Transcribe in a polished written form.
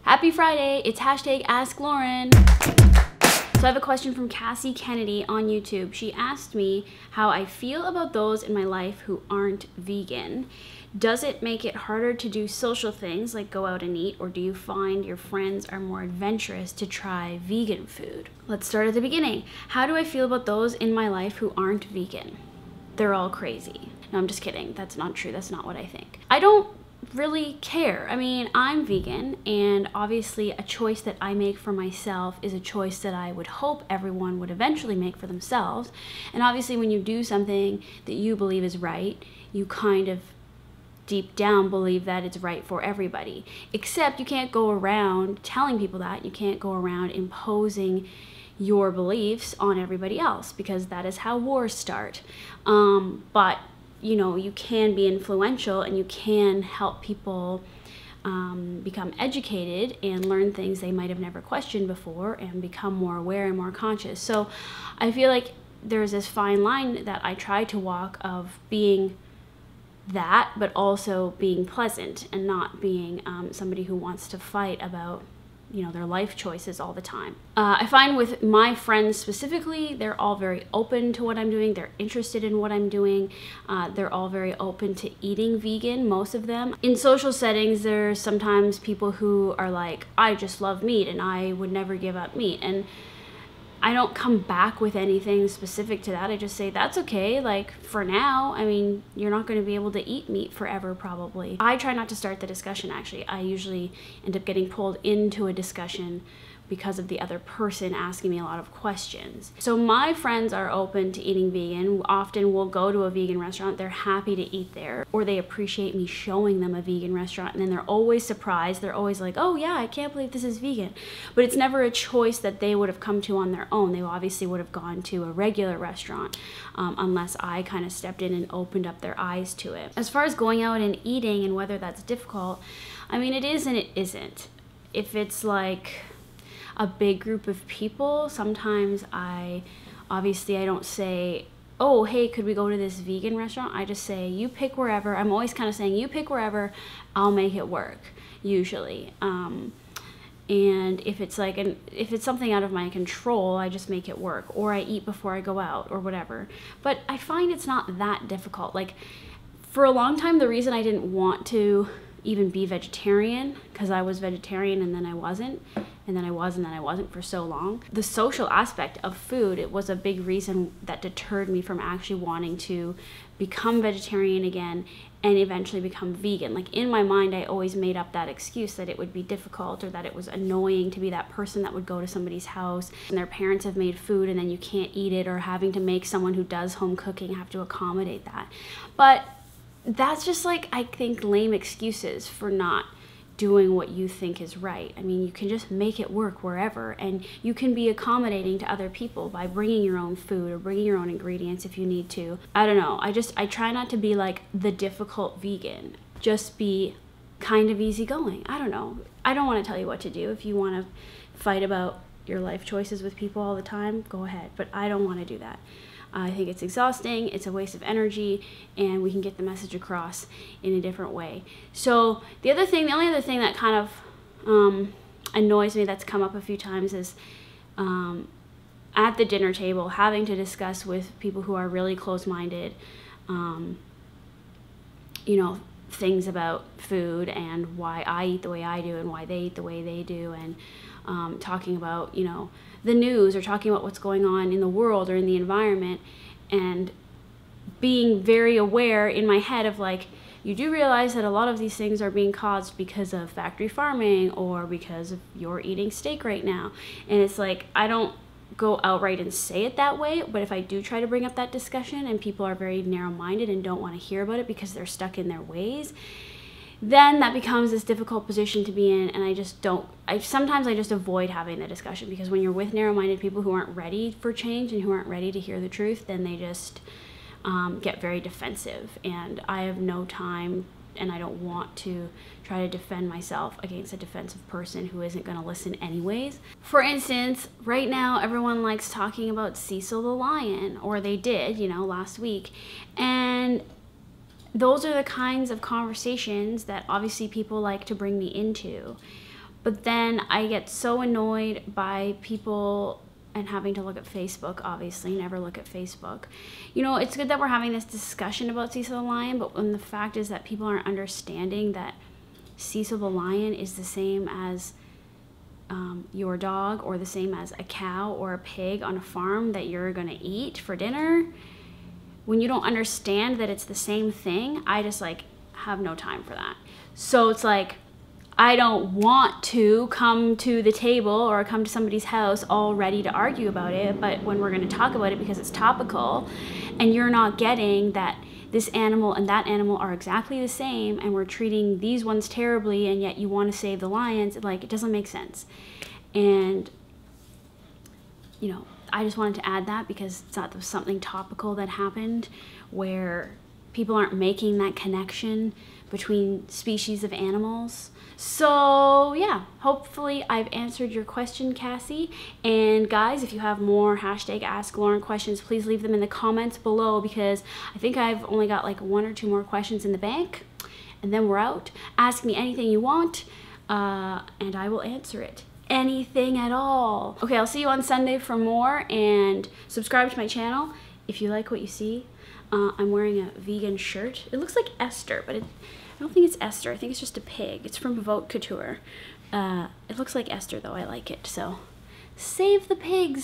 Happy Friday, it's hashtag Ask Lauren. So I have a question from Cassie Kennedy on YouTube. She asked me how I feel about those in my life who aren't vegan. Does it make it harder to do social things like go out and eat, or do you find your friends are more adventurous to try vegan food? Let's start at the beginning. How do I feel about those in my life who aren't vegan? They're all crazy. No, I'm just kidding. That's not true. That's not what I think. I don't really care. I mean, I'm vegan, and obviously a choice that I make for myself is a choice that I would hope everyone would eventually make for themselves. And obviously when you do something that you believe is right, you kind of deep down believe that it's right for everybody. Except you can't go around telling people that. You can't go around imposing your beliefs on everybody else, because that is how wars start. But you know, you can be influential and you can help people become educated and learn things they might have never questioned before and become more aware and more conscious. So I feel like there's this fine line that I try to walk of being that, but also being pleasant and not being somebody who wants to fight about, you know, their life choices all the time. I find with my friends specifically, they're all very open to what I'm doing. They're interested in what I'm doing. They're all very open to eating vegan, most of them. In social settings, there's sometimes people who are like, I just love meat and I would never give up meat. And I don't come back with anything specific to that. I just say, that's okay, like for now. I mean, you're not gonna be able to eat meat forever probably. I try not to start the discussion actually. I usually end up getting pulled into a discussion because of the other person asking me a lot of questions. So my friends are open to eating vegan. Often we'll go to a vegan restaurant, they're happy to eat there, or they appreciate me showing them a vegan restaurant, and then they're always surprised. They're always like, oh yeah, I can't believe this is vegan. But it's never a choice that they would have come to on their own. They obviously would have gone to a regular restaurant unless I kind of stepped in and opened up their eyes to it. As far as going out and eating and whether that's difficult, I mean, it is and it isn't. If it's like a big group of people, sometimes I don't say, oh, hey, could we go to this vegan restaurant? I just say, you pick wherever. I'm always kind of saying, you pick wherever, I'll make it work, usually. And if it's like, if it's something out of my control, I just make it work, or I eat before I go out or whatever. But I find it's not that difficult. Like for a long time, the reason I didn't want to even be vegetarian, because I was vegetarian and then I wasn't, and then I was and then I wasn't for so long. The social aspect of food, it was a big reason that deterred me from actually wanting to become vegetarian again and eventually become vegan. Like in my mind, I always made up that excuse that it would be difficult or that it was annoying to be that person that would go to somebody's house and their parents have made food and then you can't eat it, or having to make someone who does home cooking have to accommodate that. But that's just like, I think, lame excuses for not doing what you think is right. I mean, you can just make it work wherever, and you can be accommodating to other people by bringing your own food or bringing your own ingredients if you need to. I don't know. I try not to be like the difficult vegan. Just be kind of easygoing. I don't know. I don't want to tell you what to do. If you want to fight about your life choices with people all the time, go ahead. But I don't want to do that. I think it's exhausting, it's a waste of energy, and we can get the message across in a different way. So the only other thing that kind of annoys me that's come up a few times is at the dinner table, having to discuss with people who are really close-minded, you know, things about food and why I eat the way I do and why they eat the way they do, and talking about, you know, the news or talking about what's going on in the world or in the environment, and being very aware in my head of like, you do realize that a lot of these things are being caused because of factory farming or because of you're eating steak right now. And it's like, I don't go outright and say it that way, but if I do try to bring up that discussion and people are very narrow-minded and don't want to hear about it because they're stuck in their ways, then that becomes this difficult position to be in, and sometimes I just avoid having the discussion, because when you're with narrow-minded people who aren't ready for change and who aren't ready to hear the truth, then they just get very defensive, and I have no time and I don't want to try to defend myself against a defensive person who isn't going to listen anyways. For instance, right now everyone likes talking about Cecil the lion, or they did, you know, last week, and those are the kinds of conversations that obviously people like to bring me into. But then I get so annoyed by people and having to look at Facebook, obviously, never look at Facebook. You know, it's good that we're having this discussion about Cecil the lion, but when the fact is that people aren't understanding that Cecil the lion is the same as your dog, or the same as a cow or a pig on a farm that you're gonna eat for dinner. When you don't understand that it's the same thing, I just like have no time for that. So it's like, I don't want to come to the table or come to somebody's house all ready to argue about it, but when we're going to talk about it because it's topical and you're not getting that this animal and that animal are exactly the same and we're treating these ones terribly and yet you want to save the lions, like, it doesn't make sense. And, you know, I just wanted to add that because it's not something topical that happened where people aren't making that connection between species of animals. So yeah, hopefully I've answered your question, Cassie. And guys, if you have more hashtag Ask Lauren questions, please leave them in the comments below, because I think I've only got like 1 or 2 more questions in the bank, and then we're out. Ask me anything you want, and I will answer it. Anything at all. Okay, I'll see you on Sunday for more, and subscribe to my channel if you like what you see. I'm wearing a vegan shirt. It looks like Esther, but I don't think it's Esther. I think it's just a pig. It's from Vote Couture. It looks like Esther though. I like it. So save the pigs.